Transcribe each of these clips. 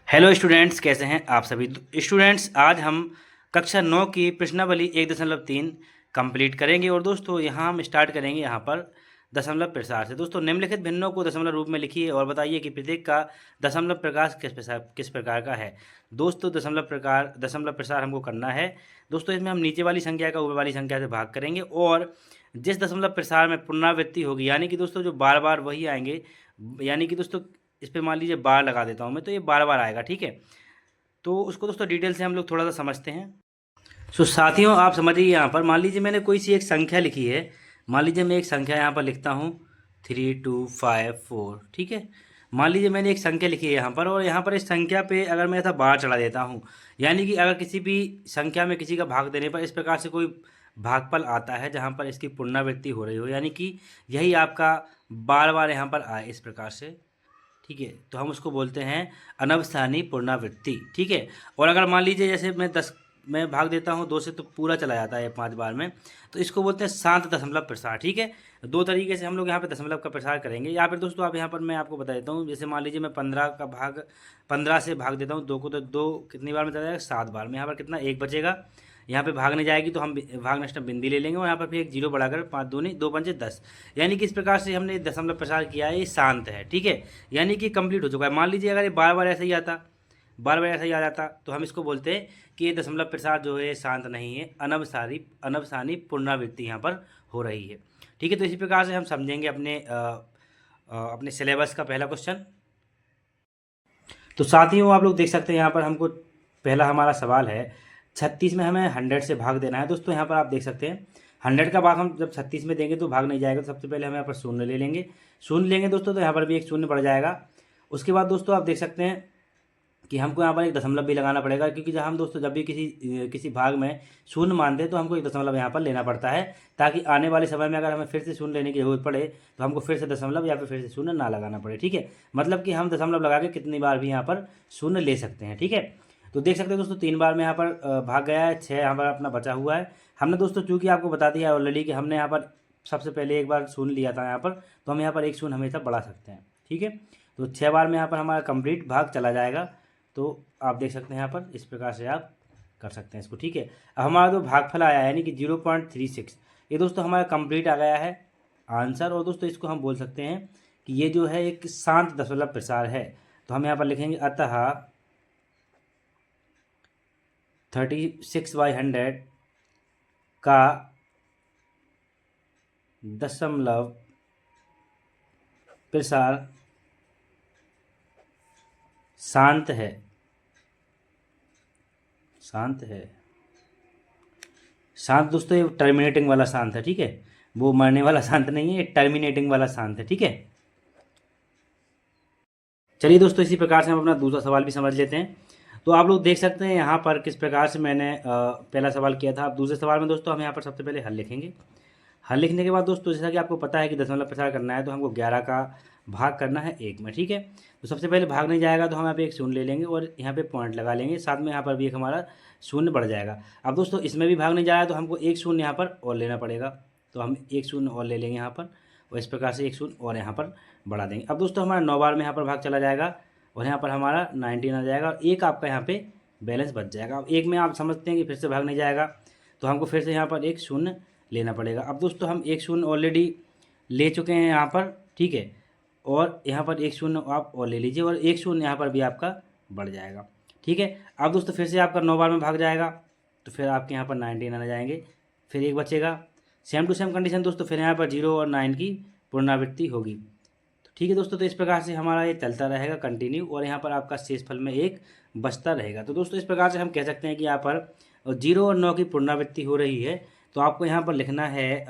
Hello students, कैसे हैं आप सभी। स्टूडेंट्स, आज हम कक्षा 9 की प्रश्नावली 1.3 कंप्लीट करेंगे। और दोस्तों यहाँ हम स्टार्ट करेंगे यहाँ पर दशमलव प्रसार से। दोस्तों निम्नलिखित भिन्नों को दशमलव रूप में लिखिए और बताइए कि प्रत्येक का दशमलव प्रकाश किस प्रकार का है। दोस्तों दशमलव प्रसार हमको करना है। दोस्तों इसमें हम नीचे वाली संख्या का ऊपर वाली संख्या से भाग करेंगे और जिस दशमलव प्रसार में पुनरावृत्ति होगी, यानी कि दोस्तों जो बार बार वही आएंगे, यानी कि दोस्तों इस पे मान लीजिए बार लगा देता हूँ मैं, तो ये बार बार आएगा। ठीक है, तो उसको दोस्तों डिटेल से हम लोग थोड़ा सा समझते हैं। सो साथियों, आप समझिए, यहाँ पर मान लीजिए मैंने कोई सी एक संख्या लिखी है। मान लीजिए मैं एक संख्या यहाँ पर लिखता हूँ 3254। ठीक है, मान लीजिए मैंने एक संख्या लिखी है यहाँ पर, और यहाँ पर इस संख्या पे अगर मैं ऐसा बार चढ़ा देता हूँ, यानी कि अगर किसी भी संख्या में किसी का भाग देने पर इस प्रकार से कोई भागफल आता है जहाँ पर इसकी पुनरावृत्ति हो रही हो, यानी कि यही आपका बार बार यहाँ पर आए इस प्रकार से। ठीक है, तो हम उसको बोलते हैं अनवसानी पुनरावृत्ति। ठीक है, और अगर मान लीजिए जैसे मैं भाग देता हूँ 2 से, तो पूरा चला जाता है 5 बार में, तो इसको बोलते हैं शांत दशमलव प्रसार। ठीक है, दो तरीके से हम लोग यहाँ पे दशमलव का प्रसार करेंगे। या फिर दोस्तों आप यहाँ पर मैं आपको बता देता हूँ, जैसे मान लीजिए मैं 15 से भाग देता हूँ 2 को, तो 2 कितनी बार में चला जाएगा, 7 बार में। यहाँ पर कितना, 1 बचेगा। यहाँ पे भागने जाएगी तो हम भाग नष्ट बिंदी ले लेंगे, और यहाँ पर फिर एक जीरो बढ़ाकर 5 दूनी 2 पंचे 10, यानी कि इस प्रकार से हमने दशमलव प्रसार किया है। ये शांत है। ठीक है, यानी कि कंप्लीट हो चुका है। मान लीजिए अगर ये बार बार ऐसा ही आता, बार बार ऐसा ही आ जाता, तो हम इसको बोलते हैं कि ये दशमलव प्रसार जो है शांत नहीं है, अनवसानी पुनरावृत्ति यहाँ पर हो रही है। ठीक है, तो इसी प्रकार से हम समझेंगे अपने सिलेबस का पहला क्वेश्चन। तो साथियों आप लोग देख सकते हैं यहाँ पर हमको पहला हमारा सवाल है, 36 में हमें 100 से भाग देना है। दोस्तों यहाँ पर आप देख सकते हैं 100 का भाग हम जब 36 में देंगे तो भाग नहीं जाएगा। तो सबसे पहले हम यहाँ पर शून्य ले लेंगे। शून्य लेंगे दोस्तों तो यहाँ पर भी एक शून्य बढ़ जाएगा। उसके बाद दोस्तों आप देख सकते हैं कि हमको यहाँ पर एक दशमलव भी लगाना पड़ेगा, क्योंकि जब हम दोस्तों जब भी किसी भाग में शून्य मानते हैं तो हमको एक दशमलव यहाँ पर लेना पड़ता है, ताकि आने वाले समय में अगर हमें फिर से शून्य लेने की जरूरत पड़े तो हमको फिर से दशमलव या फिर से शून्य ना लगाना पड़े। ठीक है, मतलब कि हम दशमलव लगा के कितनी बार भी यहाँ पर शून्य ले सकते हैं। ठीक है, तो देख सकते हैं दोस्तों 3 बार में यहाँ पर भाग गया है, 6 यहाँ पर अपना बचा हुआ है। हमने दोस्तों चूँकि आपको बता दिया ऑलरेडी कि हमने यहाँ पर सबसे पहले एक बार शून्य लिया था यहाँ पर, तो हम यहाँ पर एक शून्य हमेशा बढ़ा सकते हैं। ठीक है, तो 6 बार में यहाँ पर हमारा कंप्लीट भाग चला जाएगा। तो आप देख सकते हैं यहाँ पर इस प्रकार से आप कर सकते हैं इसको। ठीक है, अब हमारा जो भागफल आया है यानी कि 0.36, ये दोस्तों हमारा कंप्लीट आ गया है आंसर। और दोस्तों इसको हम बोल सकते हैं कि ये जो है एक शांत दशमलव प्रसार है। तो हम यहाँ पर लिखेंगे अतः 36/100 का दशमलव प्रसार शांत है। शांत है, शांत दोस्तों ये टर्मिनेटिंग वाला शांत है। ठीक है, वो मरने वाला शांत नहीं है, ये टर्मिनेटिंग वाला शांत है। ठीक है, चलिए दोस्तों इसी प्रकार से हम अपना दूसरा सवाल भी समझ लेते हैं। तो आप लोग देख सकते हैं यहाँ पर किस प्रकार से मैंने पहला सवाल किया था। अब दूसरे सवाल में दोस्तों हम यहाँ पर सबसे पहले हल लिखेंगे। हल लिखने के बाद दोस्तों जैसा कि आपको पता है कि दशमलव प्रसार करना है, तो हमको 11 का भाग करना है 1 में। ठीक है, तो सबसे पहले भाग नहीं जाएगा तो हम यहाँ पे एक शून्य ले लेंगे और यहाँ पे पॉइंट लगा लेंगे, साथ में यहाँ पर भी एक हमारा शून्य बढ़ जाएगा। अब दोस्तों इसमें भी भाग नहीं जाएगा तो हमको एक शून्य यहाँ पर और लेना पड़ेगा, तो हम एक शून्य और ले लेंगे यहाँ पर, और इस प्रकार से एक शून्य और यहाँ पर बढ़ा देंगे। अब दोस्तों हमारा 9 बार में यहाँ पर भाग चला जाएगा और यहाँ पर हमारा 19 आ जाएगा, और एक आपका यहाँ पे बैलेंस बच जाएगा। अब एक में आप समझते हैं कि फिर से भाग नहीं जाएगा, तो हमको फिर से यहाँ पर एक शून्य लेना पड़ेगा। अब दोस्तों हम एक शून्य ऑलरेडी ले चुके हैं यहाँ पर। ठीक है, और यहाँ पर एक शून्य आप और ले लीजिए, और एक शून्य यहाँ पर भी आपका बढ़ जाएगा। ठीक है, अब दोस्तों फिर से आपका 9 बार में भाग जाएगा, तो फिर आपके यहाँ पर 19 आ जाएंगे, फिर एक बचेगा। सेम टू सेम कंडीशन दोस्तों, फिर यहाँ पर 0 और 9 की पुनरावृत्ति होगी। तो ठीक है दोस्तों, तो इस प्रकार से हमारा ये चलता रहेगा कंटिन्यू, और यहाँ पर आपका शेषफल में एक बचता रहेगा। तो दोस्तों इस प्रकार से हम कह सकते हैं कि यहाँ पर 0 और 9 की पुनरावृत्ति हो रही है। तो आपको यहाँ पर लिखना है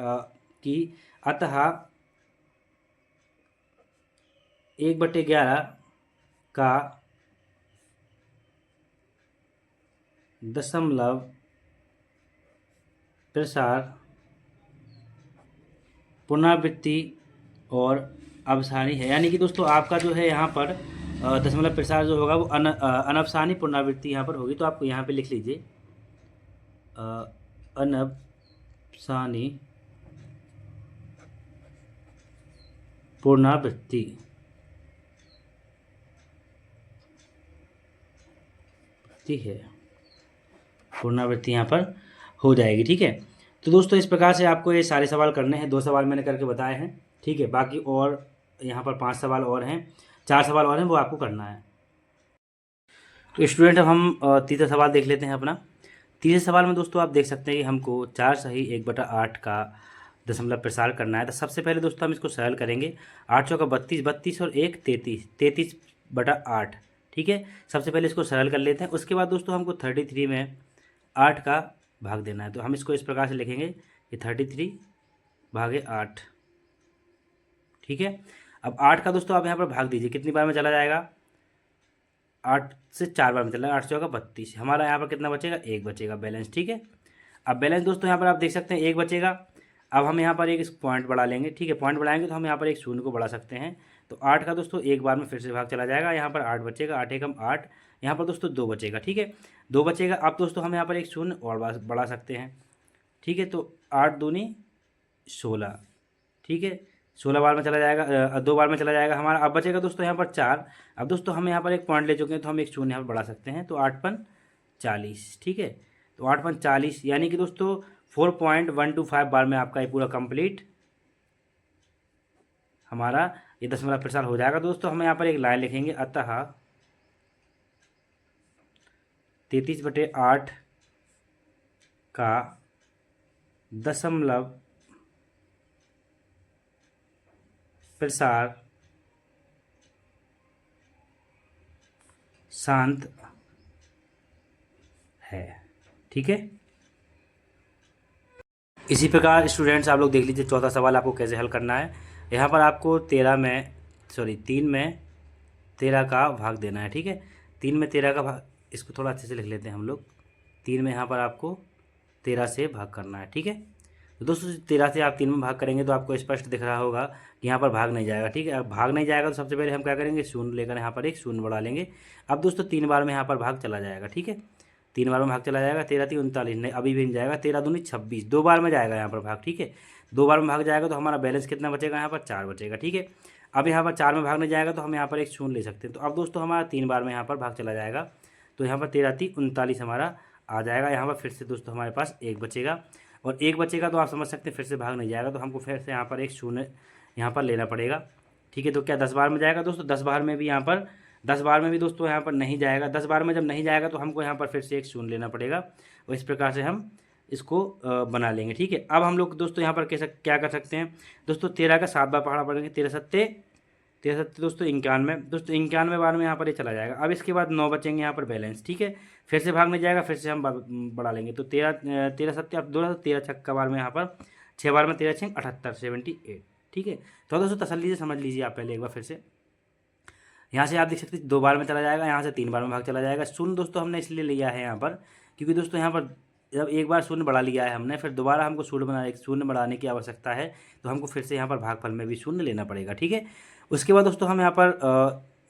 कि अतः 1/11 का दशमलव प्रसार पुनरावृत्ति और अवसानी है। यानी कि दोस्तों आपका जो है यहाँ पर दशमलव प्रसार जो होगा वो अनवसानी पुनरावृत्ति यहाँ पर होगी। तो आपको यहाँ पे लिख लीजिए अनवसानी पुनरावृत्ति। ठीक है, पुनरावृत्ति यहाँ पर हो जाएगी। ठीक है, तो दोस्तों इस प्रकार से आपको ये सारे सवाल करने हैं। 2 सवाल मैंने करके बताए हैं। ठीक है, बाकी और यहाँ पर 5 सवाल और हैं, 4 सवाल और हैं, वो आपको करना है। तो स्टूडेंट अब हम तीसरा सवाल देख लेते हैं अपना। तीसरे सवाल में दोस्तों आप देख सकते हैं कि हमको 4 सही 1/8 का दशमलव प्रसार करना है। तो सबसे पहले दोस्तों हम इसको सरल करेंगे। 8 चौका 32, 32 और 1 33, 33/8। ठीक है, सबसे पहले इसको सरल कर लेते हैं। उसके बाद दोस्तों हमको 33 में 8 का भाग देना है। तो हम इसको इस प्रकार से लिखेंगे कि 33/8। ठीक है, अब 8 का दोस्तों आप यहाँ पर भाग दीजिए, कितनी बार में चला जाएगा? 8 से 4 बार में चला जाएगा। 8 चौका 32, हमारा यहाँ पर कितना बचेगा? 1 बचेगा बैलेंस। ठीक है, अब बैलेंस दोस्तों यहाँ पर आप देख सकते हैं 1 बचेगा। अब हम यहाँ पर एक पॉइंट बढ़ा लेंगे। ठीक है, पॉइंट बढ़ाएंगे तो हम यहाँ पर एक शून्य को बढ़ा सकते हैं। तो 8 का दोस्तों एक बार में फिर से भाग चला जाएगा। यहाँ पर 8 बचेगा, 8 एकम 8, यहाँ पर दोस्तों 2 बचेगा। ठीक है, 2 बचेगा। अब दोस्तों हम यहाँ पर एक शून्य और बढ़ा सकते हैं। ठीक है, तो 8 दूनी 16। ठीक है, 16 बार में चला जाएगा, 2 बार में चला जाएगा हमारा। अब बचेगा दोस्तों यहाँ पर 4। अब दोस्तों हम यहाँ पर एक पॉइंट ले चुके हैं, तो हम एक शून्य यहाँ पर बढ़ा सकते हैं। तो 8 पन 40। ठीक है, तो 8 पन 40, यानी कि दोस्तों 4.125 बार में आपका ये पूरा कंप्लीट हमारा ये दशमलव प्रसार हो जाएगा। दोस्तों हम यहाँ पर एक लाइन लिखेंगे, अतः 33/8 का दशमलव प्रसार शांत है। ठीक है, इसी प्रकार स्टूडेंट्स आप लोग देख लीजिए चौथा सवाल आपको कैसे हल करना है। यहाँ पर आपको 3 में 13 का भाग देना है। ठीक है, 3 में 13 का भाग, इसको थोड़ा अच्छे से लिख लेते हैं हम लोग। 3 में यहाँ पर आपको 13 से भाग करना है। ठीक है, तो दोस्तों 13 से आप 3 में भाग करेंगे तो आपको स्पष्ट दिख रहा होगा कि यहाँ पर भाग नहीं जाएगा। ठीक है, अब भाग नहीं जाएगा तो सबसे पहले हम क्या करेंगे? शून्य लेकर यहाँ पर एक शून्य बढ़ा लेंगे। अब दोस्तों 3 बार में यहाँ पर भाग चला जाएगा। ठीक है, 3 बार में भाग चला जाएगा। 13 3 39, नहीं अभी भी नहीं जाएगा। 13 दूनी 26, 2 बार में जाएगा यहाँ पर भाग। ठीक है, 2 बार में भाग जाएगा तो हमारा बैलेंस कितना बचेगा? यहाँ पर 4 बचेगा। ठीक है, अब यहाँ पर 4 में भाग नहीं जाएगा तो हम यहाँ पर एक शून्य ले सकते हैं। तो अब दोस्तों हमारा 3 बार में यहाँ पर भाग चला जाएगा। तो यहाँ पर 13 3 39 हमारा आ जाएगा। यहाँ पर फिर से दोस्तों हमारे पास 1 बचेगा, और 1 बचेगा तो आप समझ सकते हैं फिर से भाग नहीं जाएगा। तो हमको फिर से यहाँ पर एक शून्य यहाँ पर लेना पड़ेगा। ठीक है, तो क्या 10 बार में जाएगा दोस्तों? 10 बार में भी यहाँ पर 10 बार में भी दोस्तों यहाँ पर नहीं जाएगा। 10 बार में जब नहीं जाएगा तो हमको यहाँ पर फिर से एक शून्य लेना पड़ेगा, और इस प्रकार से हम इसको बना लेंगे। ठीक है, अब हम लोग दोस्तों यहाँ पर कैसे क्या कर सकते हैं दोस्तों? 13 का 7 बार पढ़ना पड़ेंगे। 13 सत्ते दोस्तों 91, दोस्तों 91 बार में यहाँ पर ये चला जाएगा। अब इसके बाद 9 बचेंगे यहाँ पर बैलेंस। ठीक है, फिर से भाग नहीं जाएगा, फिर से हम बढ़ा लेंगे। तो 13 सत्ते आप 2, 13 छक्का बार में यहाँ पर 6 बार में 13 6 78 78। ठीक है, तो दोस्तों तसल्ली से समझ लीजिए आप पहले एक बार फिर से। यहाँ से आप देख सकते हैं 2 बार में चला जाएगा, यहाँ से 3 बार में भाग चला जाएगा। शून्य दोस्तों हमने इसलिए लिया है यहाँ पर, क्योंकि दोस्तों यहाँ पर जब एक बार शून्य बढ़ा लिया है हमने, फिर दोबारा हमको शून्य बढ़ाने की आवश्यकता है। तो हमको फिर से यहाँ पर भागफल में भी शून्य लेना पड़ेगा। ठीक है, उसके बाद दोस्तों हम यहाँ पर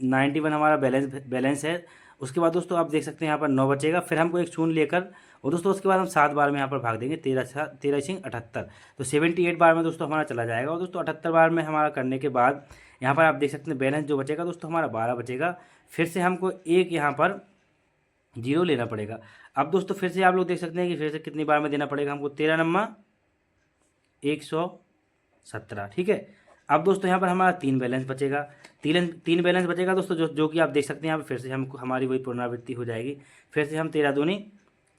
91 हमारा बैलेंस है। उसके बाद दोस्तों आप देख सकते हैं यहाँ पर 9 बचेगा, फिर हमको एक शून्य लेकर, और दोस्तों उसके बाद हम 7 बार में यहाँ पर भाग देंगे। 13 6 78, तो 78 बार में दोस्तों हमारा चला जाएगा। और दोस्तों 78 बार में हमारा करने के बाद यहाँ पर आप देख सकते हैं बैलेंस जो बचेगा दोस्तों हमारा 12 बचेगा। फिर से हमको एक यहाँ पर 0 लेना पड़ेगा। अब दोस्तों फिर से आप लोग देख सकते हैं कि फिर से कितनी बार में देना पड़ेगा हमको? 13 नम्मा 117। ठीक है, अब दोस्तों यहाँ पर हमारा 3 बैलेंस बचेगा। 3 बैलेंस बचेगा दोस्तों, जो कि आप देख सकते हैं यहाँ पर फिर से हमको हमारी वही पुनरावृत्ति हो जाएगी। फिर से हम 13 दूनी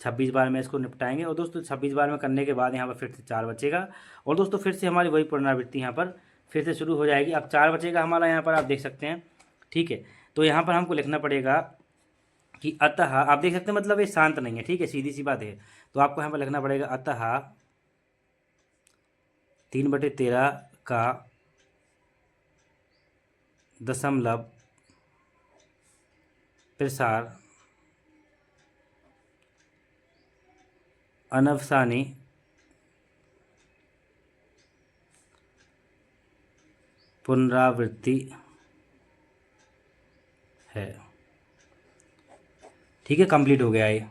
26 बार में इसको निपटाएंगे, और दोस्तों 26 बार में करने के बाद यहाँ पर फिर से 4 बचेगा, और दोस्तों फिर से हमारी वही पुनरावृत्ति यहाँ पर फिर से शुरू हो जाएगी। अब 4 बचेगा हमारा यहाँ पर, आप देख सकते हैं। ठीक है, तो यहाँ पर हमको लिखना पड़ेगा कि अतः, आप देख सकते हैं मतलब ये शांत नहीं है। ठीक है, सीधी सी बात है। तो आपको यहाँ पर लिखना पड़ेगा अतः 3/13 का दशमलव प्रसार अनवसानी पुनरावृत्ति है। ठीक है, कंप्लीट हो गया ये।